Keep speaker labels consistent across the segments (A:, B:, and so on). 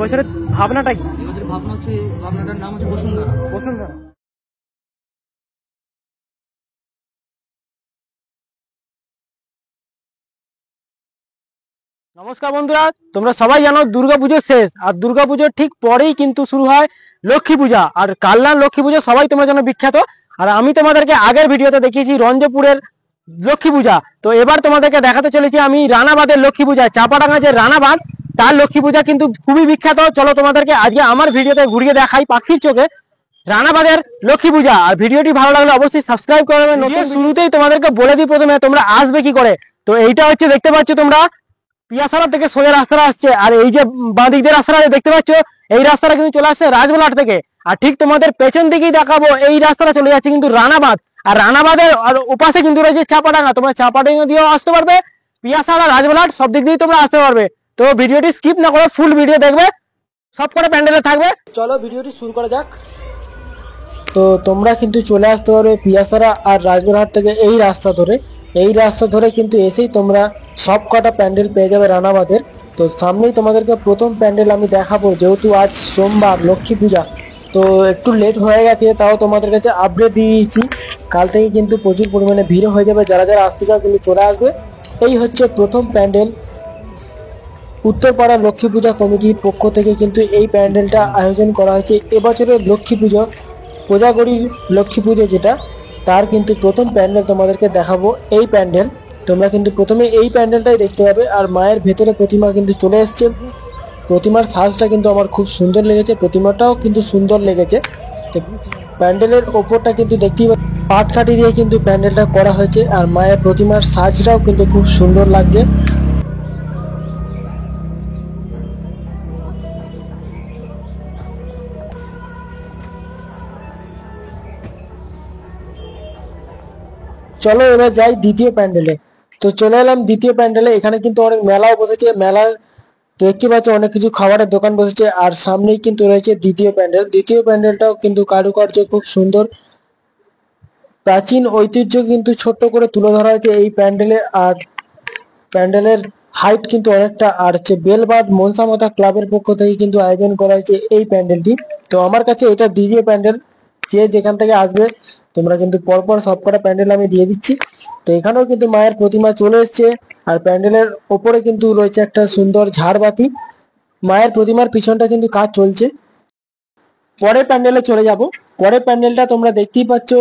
A: বছরের ভাবনাটা কি?
B: এবছর ভাবনা হচ্ছে, ভাবনাটার নাম হচ্ছে বসুন্ধরা।
A: বসুন্ধরা। নমস্কার বন্ধুরা, তোমরা সবাই জানো দুর্গাপুজো শেষ, আর দুর্গাপুজোর ঠিক পরেই কিন্তু শুরু হয় লক্ষ্মী পূজা। আর কালনার লক্ষ্মী পূজা সবাই তোমরা জানো বিখ্যাত। আর আমি তোমাদেরকে আগের ভিডিওতে দেখিয়েছি রঞ্জপুরের লক্ষ্মী পূজা। তো এবার তোমাদেরকে দেখাতে চলেছি আমি রানাবাঁধের লক্ষ্মী পূজা। চাপাডাঙ্গা যে রানাবাঁধ, তার লক্ষ্মী পূজা কিন্তু খুবই বিখ্যাত। চলো তোমাদেরকে আজকে আমার ভিডিওতে ঘুরিয়ে দেখাই পাখির চোখে রানাবাঁধের লক্ষ্মী পূজা। আর ভিডিওটি ভালো লাগলে অবশ্যই সাবস্ক্রাইব করে দেবে। নতুন শুরুতেই তোমাদেরকে বলে দিই প্রথমে তোমরা আসবে কি করে। তো এইটা হচ্ছে দেখতে পাচ্ছ তোমরা পিয়াসারা থেকে সোজা রাস্তাটা আসছে, আর এই যে বাঁদিক দিয়ে রাস্তাটা দেখতে পাচ্ছ, এই রাস্তাটা কিন্তু চলে আসছে রাজবলাট থেকে। আর ঠিক তোমাদের পেছন দিকেই দেখাবো এই রাস্তাটা চলে যাচ্ছে কিন্তু রানাবাঁধ। আর রানাবাঁধের আর ওপাশে কিন্তু রয়েছে চাপাডাঙ্গা। তোমরা চাপাডাঙ্গা দিয়েও আসতে পারবে, পিয়াসারা রাজবলাট সব দিক দিয়েই তোমরা আসতে পারবে। তো ভিডিওটি স্কিপ না করে ফুল ভিডিও দেখবে, সব করে প্যান্ডেলে থাকবে। চলো ভিডিওটি শুরু করা যাক। তো তোমরা কিন্তু চলে আসতে পারবে পিয়াসারা আর রাজবরহাট থেকে এই রাস্তা ধরে। এই রাস্তা ধরে কিন্তু এসেই তোমরা সব কটা প্যান্ডেল পেয়ে যাবে রানাবাঁধের। তো সামনেই তোমাদেরকে প্রথম প্যান্ডেল আমি দেখাবো, যেহেতু আজ সোমবার লক্ষ্মী পূজা, তো একটু লেট হয়ে গেছে, তাও তোমাদের কাছে আপডেট দিয়ে দিয়েছি। কাল থেকে কিন্তু প্রচুর পরিমাণে ভিড় হয়ে যাবে, যারা যারা আসতে চাও কিন্তু চলে আসবে। এই হচ্ছে প্রথম প্যান্ডেল। উত্তরপাড়া লক্ষ্মী পূজা কমিটির পক্ষ থেকে কিন্তু এই প্যান্ডেলটা আয়োজন করা হয়েছে। এবছরের লক্ষ্মী পুজো, কোজাগরীর লক্ষ্মী পুজো যেটা, তার কিন্তু প্রথম প্যান্ডেল তোমাদেরকে দেখাবো এই প্যান্ডেল। তোমরা কিন্তু প্রথমে এই প্যান্ডেলটাই দেখতে পাবে। আর মায়ের ভেতরে প্রতিমা কিন্তু চলে এসছে। প্রতিমার সাজটা কিন্তু আমার খুব সুন্দর লেগেছে, প্রতিমাটাও কিন্তু সুন্দর লেগেছে। তো প্যান্ডেলের ওপরটা কিন্তু দেখতেই পাটকাঠি দিয়ে কিন্তু প্যান্ডেলটা করা হয়েছে, আর মায়ের প্রতিমার সাজটাও কিন্তু খুব সুন্দর লাগছে। চলো এবার যাই দ্বিতীয় প্যান্ডেলে। তো চলে এলাম দ্বিতীয় প্যান্ডেলে। এখানে কিন্তু অনেক মেলাও বসেছে, মেলার দেখতে পাচ্ছ অনেক কিছু খাবারের দোকান বসেছে। আর সামনেই কিন্তু রয়েছে দ্বিতীয় প্যান্ডেল। দ্বিতীয় প্যান্ডেলটাও কিন্তু কারুকার্য খুব সুন্দর, প্রাচীন ঐতিহ্য কিন্তু ছোট্ট করে তুলে ধরা হয়েছে এই প্যান্ডেলে। আর প্যান্ডেলের হাইট কিন্তু অনেকটা। আর হচ্ছে বেলবাদ মনসামাতা ক্লাবের পক্ষ থেকে কিন্তু আয়োজন করা হয়েছে এই প্যান্ডেলটি। তো আমার কাছে এটা দ্বিতীয় প্যান্ডেল। যে যেখান থেকে আসবে তোমরা কিন্তু পরপর সবকটা প্যান্ডেল আমি দিয়ে দিচ্ছি। তো এখানেও কিন্তু মায়ের প্রতিমা চলে এসছে। আর প্যান্ডেলের ওপরে কিন্তু রয়েছে একটা সুন্দর ঝাড়বাতি। মায়ের প্রতিমার পিছনটা কিন্তু কাজ চলছে। পরের প্যান্ডেলে চলে যাব। পরের প্যান্ডেলটা তোমরা দেখতেই পাচ্ছ,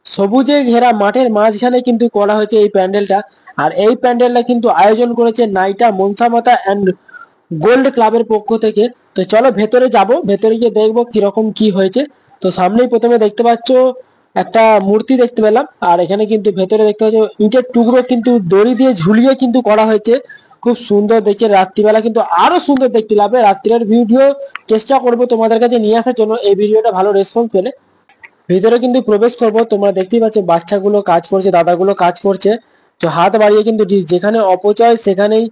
A: সবুজে ঘেরা মাঠের মাঝখানে কিন্তু করা হয়েছে এই প্যান্ডেলটা। আর এই প্যান্ডেলটা কিন্তু আয়োজন করেছে নাইটা মনসামাতা অ্যান্ড গোল্ড ক্লাবের পক্ষ থেকে। তো চলো ভেতরে যাব, ভেতরে গিয়ে দেখবো কিরকম কি হয়েছে। তো সামনেই প্রথমে দেখতে পাচ্ছ একটা মূর্তি দেখতে পেলাম। আর এখানে কিন্তু ভেতরে দেখতে পাচ্ছ ইটের টুকরো কিন্তু দড়ি দিয়ে ঝুলিয়ে কিন্তু করা হয়েছে। খুব সুন্দর দেখছে। রাত্রিবেলা কিন্তু আরো সুন্দর দেখতে লাগবে। রাত্রির ভিডিও চেষ্টা করবো তোমাদের কাছে নিয়ে আসার জন্য, এই ভিডিওটা ভালো রেসপন্স পেলে। ভিতরে কিন্তু প্রবেশ করব। তোমরা দেখতেই পাচ্ছ বাচ্চাগুলো কাজ করছে, দাদাগুলো কাজ করছে। তো হাত বাড়িয়ে কিন্তু যেখানে অপচয় সেখানেই,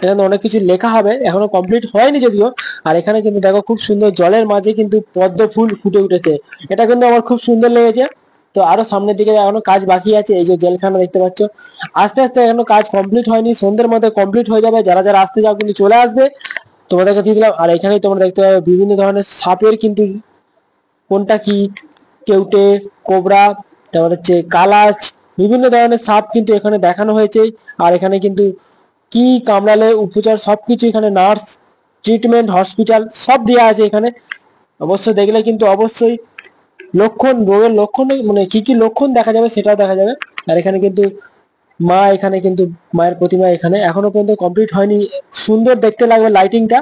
A: এখানে অনেক কিছু লেখা হবে, এখনো কমপ্লিট হয়নি যদিও। আর এখানে কিন্তু দেখো খুব সুন্দর জলের মাঝে কিন্তু পদ্ম ফুল ফুটে উঠেছে, এটা কিন্তু আমার খুব সুন্দর লেগেছে। তো আরো সামনের দিকে এখনো কাজ বাকি আছে। এই যে জেলখানা দেখতে পাচ্ছ, আস্তে আস্তে এখনো কাজ কমপ্লিট হয়নি, সন্ধ্যের মধ্যে কমপ্লিট হয়ে যাবে। যারা যারা আসতে চাও কিন্তু চলে আসবে, তোমাদেরকে দিয়ে দিলাম। আর এখানেই তোমরা দেখতে পাবে বিভিন্ন ধরনের সাপের কিন্তু, কোনটা কি, কেউটে, কোবরা, তারপর হচ্ছে কালাচ, বিভিন্ন ধরনের সাপ কিন্তু এখানে দেখানো হয়েছে। আর এখানে কিন্তু কি কামড়ালে উপচার সবকিছু, এখানে নার্স, ট্রিটমেন্ট, হসপিটাল সব দেওয়া আছে এখানে। অবশ্যই দেখলে কিন্তু অবশ্যই লক্ষণ, রোগের লক্ষণ মানে কি কি লক্ষণ দেখা যাবে সেটাও দেখা যাবে। আর এখানে কিন্তু মা, এখানে কিন্তু মায়ের প্রতিমা এখানে এখনো পর্যন্ত কমপ্লিট হয়নি। সুন্দর দেখতে লাগবে লাইটিংটা।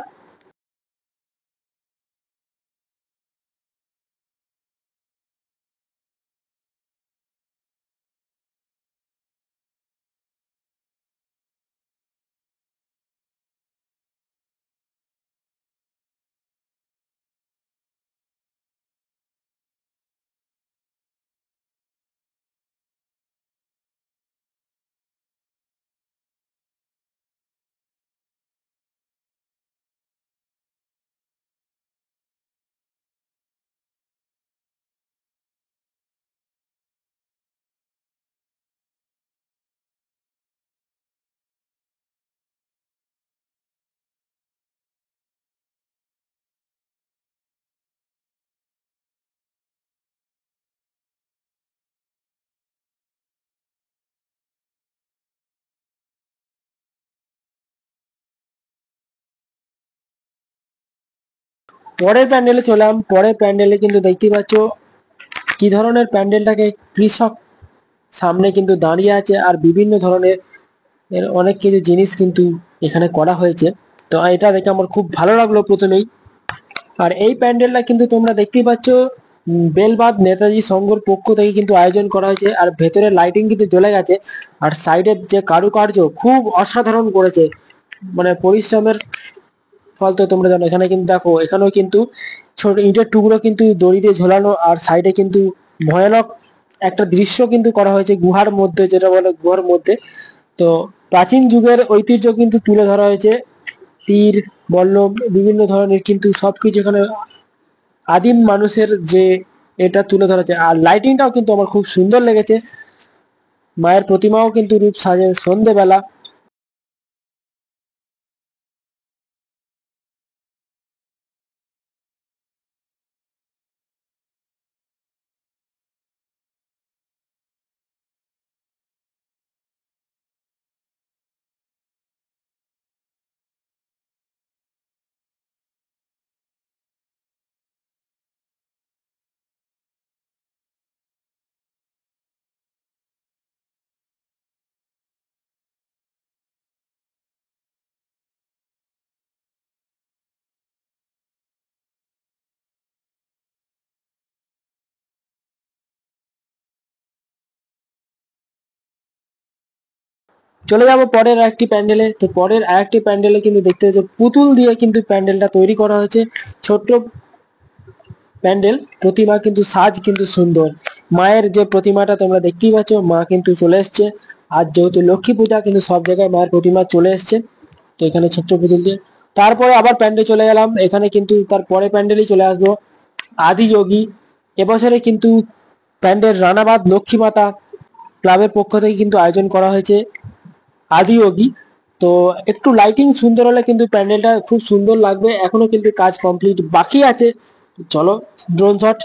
A: পরের প্যান্ডেলে চলাম। পরের প্যান্ডেলে কিন্তু দেখতে পাচ্ছ কি ধরনের প্যান্ডেলটাকে কৃষক সামনে কিন্তু দাঁড়িয়ে আছে, আর বিভিন্ন ধরনের অনেক কিছু জিনিস কিন্তু এখানে করা হয়েছে। তো এটা দেখে আমার খুব ভালো লাগলো প্রথমেই। আর এই প্যান্ডেলটা কিন্তু তোমরা দেখতেই পাচ্ছ বেলবাদ নেতাজি সংঘর পক্ষ থেকে কিন্তু আয়োজন করা হয়েছে, আর ভেতরে লাইটিং কিন্তু জ্বলে গেছে। আর সাইডের যে কারুকার্য খুব অসাধারণ করেছে, মানে পরিশ্রমের ফল তো তোমরা জানো। এখানে কিন্তু দেখো, এখানেও কিন্তু ছোট ইটের টুকরো কিন্তু দড়ি দিয়ে ঝোলানো, আর সাইডে কিন্তু ভয়ানক একটা দৃশ্য কিন্তু করা হয়েছে গুহার মধ্যে, যেটা বলে গুহার মধ্যে। তো প্রাচীন যুগের ঐতিহ্য কিন্তু তুলে ধরা হয়েছে, তীর বল্লম বিভিন্ন ধরনের কিন্তু সবকিছু এখানে আদিম মানুষের যে এটা তুলে ধরা হয়েছে। আর লাইটিংটাও কিন্তু আমার খুব সুন্দর লেগেছে। মায়ের প্রতিমাও কিন্তু রূপ সাজে সন্ধেবেলা। চলে যাব পরের আরেকটি প্যান্ডেলে। তো পরের আরেকটি প্যান্ডেলে কিন্তু দেখতে হচ্ছে পুতুল দিয়ে কিন্তু প্যান্ডেলটা তৈরি করা হয়েছে। ছোট্ট প্যান্ডেল, প্রতিমা কিন্তু সাজ কিন্তু সুন্দর। মায়ের যে প্রতিমাটা তোমরা দেখতেই পাচ্ছ, মা কিন্তু চলে এসছে। আর যেহেতু লক্ষ্মী পূজা, কিন্তু সব জায়গায় মায়ের প্রতিমা চলে এসছে। তো এখানে ছোট্ট পুতুল দিয়ে তারপরে আবার প্যান্ডেল চলে গেলাম। এখানে কিন্তু তার পরে প্যান্ডেলই চলে আসবো আদিযোগী। এবছরে কিন্তু প্যান্ডেল রানাবাদ লক্ষ্মী মাতা ক্লাবের পক্ষ থেকে কিন্তু আয়োজন করা হয়েছে আদিয়োগী। তো একটু লাইটিং সুন্দর হলে কিন্তু প্যান্ডেলটা খুব সুন্দর লাগবে। এখনো কিন্তু কাজ কমপ্লিট বাকি আছে। চলো ড্রোন শট।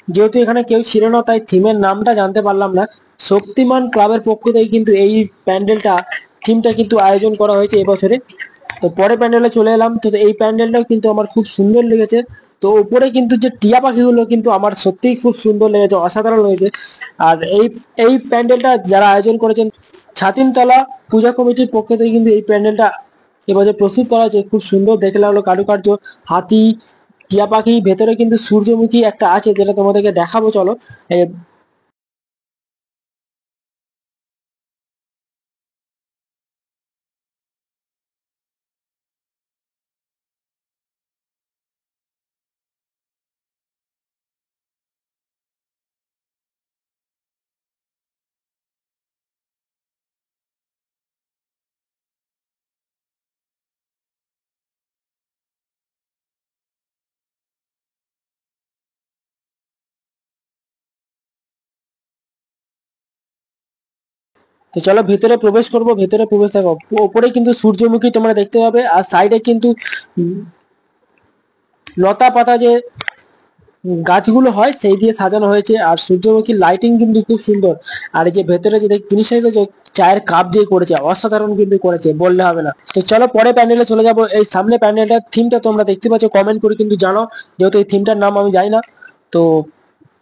A: যেহেতু এখানে কেউ ছিল না, তাই থিমের নামটা জানতে পারলাম না। শক্তিমান ক্লাবের পক্ষ থেকে কিন্তু এই প্যান্ডেলটা থিমটা কিন্তু আয়োজন করা হয়েছে এবছরে। তো পরে প্যান্ডেলে চলে এলাম। তো এই প্যান্ডেলটাও কিন্তু আমার খুব সুন্দর লেগেছে। তো উপরে কিন্তু যে টিয়া পাখিগুলো কিন্তু আমার সত্যিই খুব সুন্দর লেগেছে, অসাধারণ লেগেছে। আর এই প্যান্ডেলটা যারা আয়োজন করেছেন ছাতিমতলা পূজা কমিটির পক্ষ থেকে কিন্তু এই প্যান্ডেলটা এবছর প্রস্তুত করা হয়েছে। খুব সুন্দর দেখে লাগলো কারুকার্য, হাতি, টিয়া পাখি, ভেতরে কিন্তু সূর্যমুখী একটা আছে যেটা তোমাদেরকে দেখাবো, চলো। এ, তো চলো ভিতরে প্রবেশ করব। ভেতরে প্রবেশ দেখো, ওপরে কিন্তু সূর্যমুখী তোমরা দেখতে পাবে, আর সাইডে কিন্তু লতা পাতা যে গাছগুলো হয় সেই দিয়ে সাজানো হয়েছে। আর সূর্যমুখী লাইটিং কিন্তু খুব সুন্দর। আর এই যে ভেতরে যে জিনিসটা দেখছো চায়ের কাপ দিয়ে করেছে, অসাধারণ কিন্তু করেছে, বললে হবে না। তো চলো পরে প্যান্ডেলে চলে যাবো। এই সামনে প্যান্ডেলটার থিমটা তোমরা দেখতে পাচ্ছ, কমেন্ট করে কিন্তু জানো, যেহেতু এই থিমটার নাম আমি জানি না। তো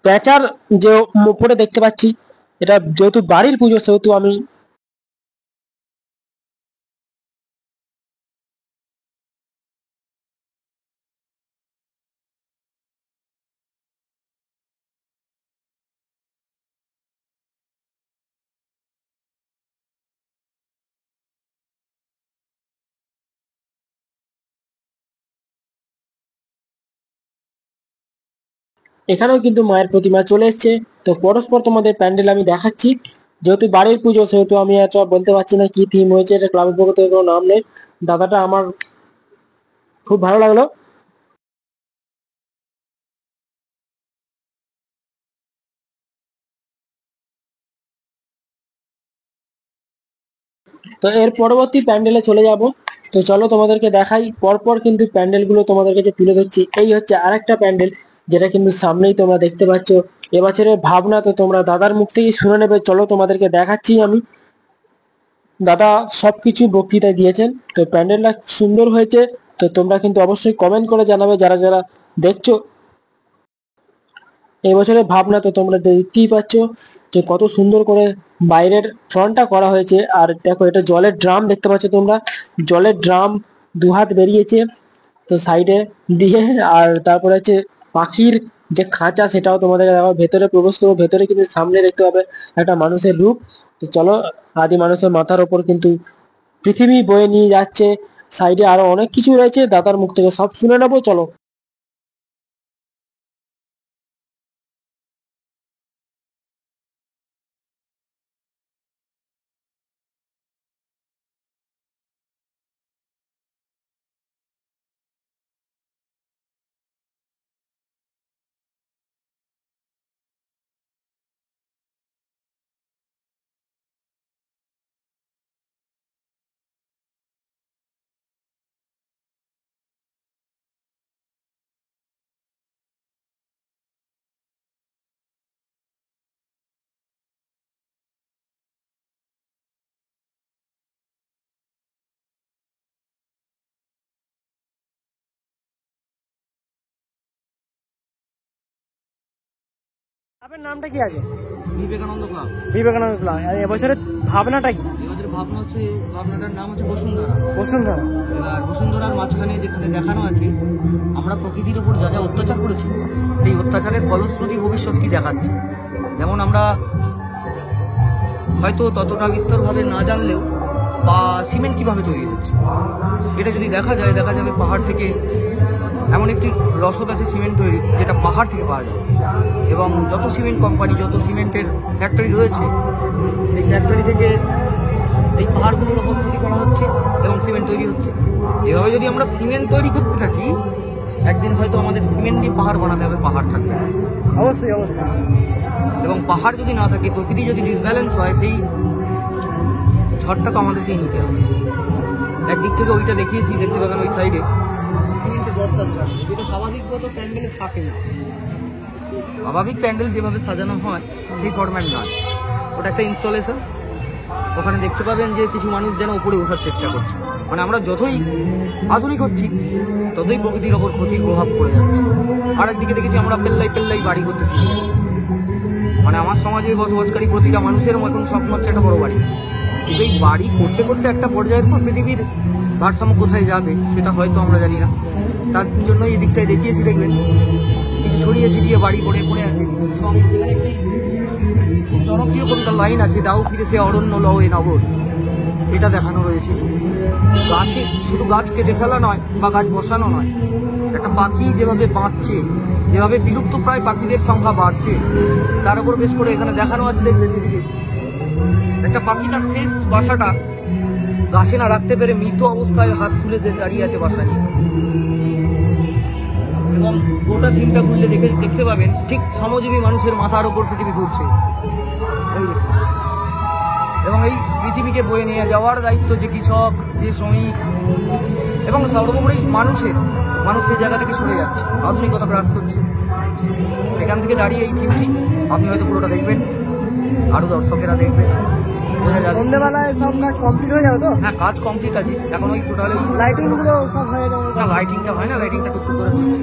A: প্যাঁচার যে উপরে দেখতে পাচ্ছি, এটা যেহেতু বাড়ির পুজো সেহেতু আমি এখানেও কিন্তু মায়ের প্রতিমা চলে এসেছে। তো পরস্পর তোমাদের প্যান্ডেল আমি দেখাচ্ছি। যেহেতু বাড়ির পুজো সেহেতু আমি এটা বলতে পারছি না কি থিম হয়েছে, এটা ক্লাবের পক্ষ থেকে কোনো নাম নেই। দাদাটা আমার খুব ভালো লাগলো। তো এর পরবর্তী প্যান্ডেলে চলে যাব। তো চলো তোমাদেরকে দেখাই, পরপর কিন্তু প্যান্ডেল গুলো তোমাদের কাছে তুলে ধরছি। এই হচ্ছে আরেকটা প্যান্ডেল, যেটা কিন্তু সামনেই তোমরা দেখতে পাচ্ছ। এবছরের ভাবনা তো তোমরা দাদার মুখ থেকেই শুনে নেবে। চলো তোমাদেরকে দেখাচ্ছি আমি। দাদা সবকিছু বক্তৃতা দিয়েছেন। তো প্যান্ডেলটা সুন্দর হয়েছে। তো তোমরা কিন্তু অবশ্যই কমেন্ট করে জানাবে যারা যারা দেখছো। এই বছরের ভাবনা তো তোমরা দেখতেই পাচ্ছ যে কত সুন্দর করে বাইরের ফ্রন্টটা করা হয়েছে। আর দেখো এটা জলের ড্রাম দেখতে পাচ্ছ তোমরা, জলের ড্রাম দুহাত বেরিয়েছে তো সাইডে দিয়ে। আর তারপরে হচ্ছে পাখির যে খাঁচা সেটাও তোমাদের দেখো। ভেতরে প্রবেশ করবো, ভেতরে কিন্তু সামনে দেখতে পাবে একটা মানুষের রূপ। তো চলো, আদি মানুষের মাথার ওপর কিন্তু পৃথিবী বয়ে নিয়ে যাচ্ছে। সাইডে আরো অনেক কিছু রয়েছে, দাদার মুখ থেকে সব শুনে নেবো, চলো। আপনার নামটা কি আছে?
B: বিবেকানন্দ ক্লাব।
A: বিবেকানন্দ ক্লাব। আর এবছরের ভাবনাটা কি?
B: এবারের ভাবনা হচ্ছে, ভাবনাটার নাম হচ্ছে বসুন্ধরা।
A: বসুন্ধরা।
B: এবার বসুন্ধরার মাঝখানে যেখানে দেখানো আছে আমরা প্রকৃতির ওপর যা যা অত্যাচার করেছি, সেই অত্যাচারের ফলশ্রুতি ভবিষ্যৎ কি দেখাচ্ছে। যেমন আমরা হয়তো ততটা বিস্তরভাবে না জানলেও বা সিমেন্ট কিভাবে তৈরি হচ্ছে এটা যদি দেখা যায়, দেখা যাবে পাহাড় থেকে এমন একটি রসদ আছে সিমেন্ট তৈরি, যেটা পাহাড় থেকে পাওয়া যায়। এবং যত সিমেন্ট কোম্পানি, যত সিমেন্টের ফ্যাক্টরি রয়েছে, সেই ফ্যাক্টরি থেকে এই পাহাড়গুলোর ওপর তৈরি করা হচ্ছে এবং সিমেন্ট তৈরি হচ্ছে। এভাবে যদি আমরা সিমেন্ট তৈরি করতে থাকি, একদিন হয়তো আমাদের সিমেন্ট দিয়ে পাহাড় বানাতে হবে, পাহাড় থাকবে না।
A: অবশ্যই অবশ্যই।
B: এবং পাহাড় যদি না থাকে, প্রকৃতি যদি ডিসব্যালেন্স হয়, সেই ঝড়টা তো আমাদেরকেই নিতে হবে। একদিক থেকে ওইটা দেখিয়েছি, দেখতে পাবেন ওই সাইডে সিমেন্টের বস্তা থাকে, যেটা স্বাভাবিকগত প্যান্ডেলে থাকে না। স্বাভাবিক প্যান্ডেল যেভাবে সাজানো হয় সেই ফরম্যাট নয়, ওটা একটা ইনস্টলেশন। ওখানে দেখতে পাবেন যে কিছু মানুষ যেন উপরে ওঠার চেষ্টা করছে। মানে আমরা যতই আধুনিক হচ্ছি ততই প্রকৃতির ওপর ক্ষতির প্রভাব পড়ে যাচ্ছে। আর একদিকে দেখেছি আমরা পেল্লাই পেল্লাই বাড়ি করতে শুরু করছি। মানে আমার সমাজে বসবাসকারী প্রতিটা মানুষের মতন স্বপ্ন হচ্ছে একটা বড় বাড়ি। কিন্তু এই বাড়ি করতে করতে একটা পর্যায়ের পর পৃথিবীর ভারসাম্য কোথায় যাবে সেটা হয়তো আমরা জানি না। তার জন্য এই দিকটায় দেখিয়েছি, দেখবেন কিছু ছড়িয়ে ছিটিয়ে বাড়ি পড়ে পড়ে আছে। এবং সেখানে একটি খুব জনপ্রিয় কবিতার লাইন আছে, দাও ফিরে সে অরণ্য লও এ নগর, এটা দেখানো রয়েছে। গাছে শুধু গাছ কেটে ফেলা নয় বা গাছ বসানো নয়, একটা পাখি যেভাবে বাঁচছে, যেভাবে বিলুপ্ত প্রায় পাখিদের সংখ্যা বাড়ছে, তার উপর বেশ করে এখানে দেখানো আছে। দেখবেন দিদিকে একটা পাখি তার শেষ বাসাটা গাছে না রাখতে পেরে মৃত অবস্থায় হাত তুলে দাঁড়িয়ে আছে বাসা নিয়ে। এবং গোটা থিমটা ঘুরলে দেখতে পাবেন ঠিক শ্রমজীবী মানুষের মাথার ওপর পৃথিবী ঘুরছে। এবং এই পৃথিবীকে বয়ে নিয়ে যাওয়ার দায়িত্ব যে কৃষক, যে শ্রমিক এবং সর্বোপরি মানুষের জায়গা থেকে সরে যাচ্ছে, আধুনিকতা গ্রাস করছে। সেখান থেকে দাঁড়িয়ে এই থিমটি আপনি হয়তো পুরোটা দেখবেন, আরও দর্শকেরা দেখবে, বোঝা যাবে।
A: সন্ধ্যেবেলায় সব কাজ কমপ্লিট হয়ে যাবে তো?
B: হ্যাঁ, কাজ কমপ্লিট আছে, এখন ওই টোটালি
A: লাইটিং গুলো সব হয়ে যাবে?
B: না, লাইটিংটা হয় না, লাইটিংটা টুকটুক করে হচ্ছে।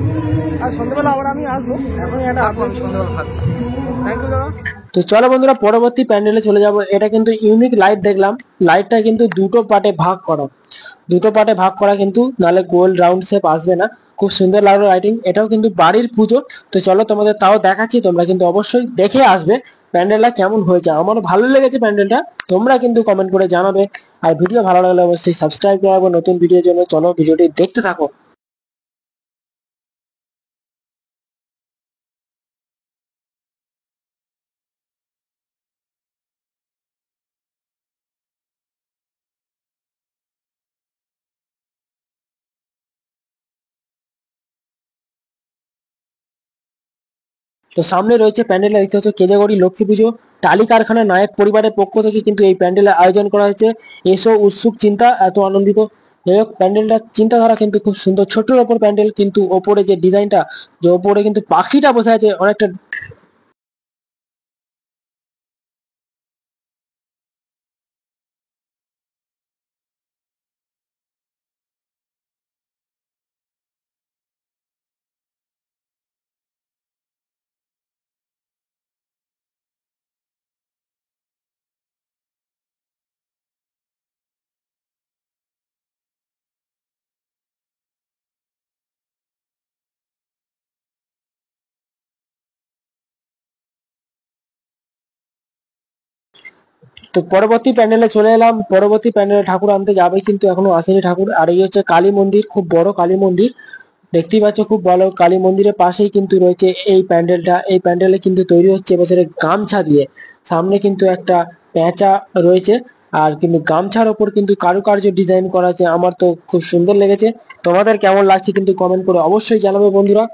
A: আর সন্ধ্যেবেলা আবার আমি আসবো, এখন একটা
B: থাকবো, আমি সন্ধ্যাবেলা থাকবো।
A: থ্যাংক ইউ দাদা। তো চলো বন্ধুরা পরবর্তী প্যান্ডেলে চলে যাব। এটা কিন্তু ইউনিক লাইট দেখলাম, লাইটটা কিন্তু দুটো পার্টে ভাগ করা, দুটো পার্টে ভাগ করা কিন্তু, নাহলে গোল রাউন্ড শেপ আসবে না। খুব সুন্দর লাগলো লাইটিং, এটাও কিন্তু বাড়ির পুজো। তো চলো তোমাদের তাও দেখাচ্ছি, তোমরা কিন্তু অবশ্যই দেখে আসবে প্যান্ডেলটা কেমন হয়েছে। আমার ভালো লেগেছে প্যান্ডেলটা, তোমরা কিন্তু কমেন্ট করে জানাবে। আর ভিডিও ভালো লাগলে অবশ্যই সাবস্ক্রাইব করে রাখবো নতুন ভিডিওর জন্য। চলো ভিডিওটি দেখতে থাকো। তো সামনে রয়েছে প্যান্ডেলে দেখতে হচ্ছে কেজাগড়ি লক্ষ্মী পুজো টালি কারখানা নায়ক পরিবারের পক্ষ থেকে কিন্তু এই প্যান্ডেলের আয়োজন করা হয়েছে। এসো উৎসুক চিন্তা এত আনন্দিত। যাই হোক, প্যান্ডেলটার চিন্তাধারা কিন্তু খুব সুন্দর, ছোট্টর ওপর প্যান্ডেল, কিন্তু ওপরে যে ডিজাইনটা, যে ওপরে কিন্তু পাখিটা বসে আছে অনেকটা। তো পরবর্তী প্যান্ডেলে চলে এলাম। পরবর্তী প্যান্ডেলে ঠাকুর আনতে যাবে, কিন্তু এখনো আসেনি ঠাকুর। আর এই হচ্ছে কালী মন্দির, খুব বড় কালী মন্দির দেখতেই পাচ্ছ। খুব ভালো কালী মন্দিরের পাশেই কিন্তু রয়েছে এই প্যান্ডেলটা। এই প্যান্ডেলে কিন্তু তৈরি হচ্ছে এবছরে গামছা দিয়ে। সামনে কিন্তু একটা পেঁচা রয়েছে, আর কিন্তু গামছার ওপর কিন্তু কারুকার্য ডিজাইন করা আছে। আমার তো খুব সুন্দর লেগেছে, তোমাদের কেমন লাগছে কিন্তু কমেন্ট করে অবশ্যই জানাবে বন্ধুরা।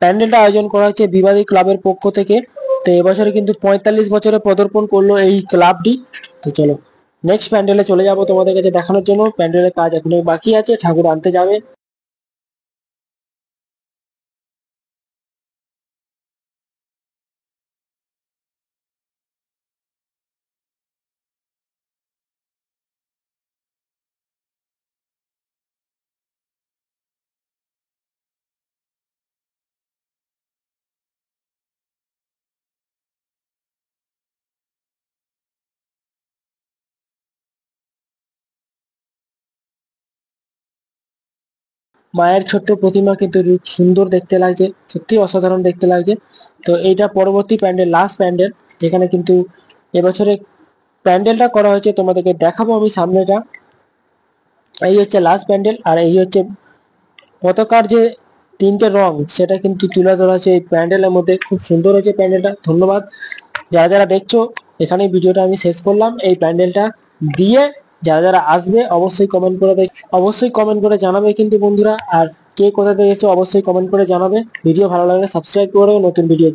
A: প্যান্ডেলটা আয়োজন করা হচ্ছে বিবাদী ক্লাবের পক্ষ থেকে। তো এবছরে কিন্তু 45 বছরে পদার্পণ করলো এই ক্লাবটি। তো চলো নেক্সট প্যান্ডেলে চলে যাব তোমাদের কাছে দেখানোর জন্য। প্যান্ডেলের কাজ এখনো বাকি আছে, ঠাকুর আনতে যাবে। মায়ের ছোট্ট প্রতিমা কিন্তু সুন্দর দেখতে লাগছে, সত্যি অসাধারণ দেখতে লাগছে। তো এইটা পরবর্তী প্যান্ডেল, লাস্ট প্যান্ডেল, যেখানে কিন্তু এবছরে প্যান্ডেলটা করা হয়েছে। তোমাদেরকে দেখাবো আমি সামনেটা। এই হচ্ছে লাস্ট প্যান্ডেল, আর এই হচ্ছে পতাকার যে তিনটে রং, সেটা কিন্তু তুলে ধরা আছে এই প্যান্ডেলের মধ্যে। খুব সুন্দর হয়েছে প্যান্ডেলটা। ধন্যবাদ যারা যারা দেখছো। এখানে ভিডিওটা আমি শেষ করলাম। এই প্যান্ডেলটা দিয়ে যারা যারা আসবে অবশ্যই কমেন্ট করে অবশ্যই কমেন্ট করে জানাবে কিন্তু বন্ধুরা। আর কে কোথা থেকে এসেছো অবশ্যই কমেন্ট করে জানাবে। ভিডিও ভালো লাগলে সাবস্ক্রাইব করে নতুন ভিডিও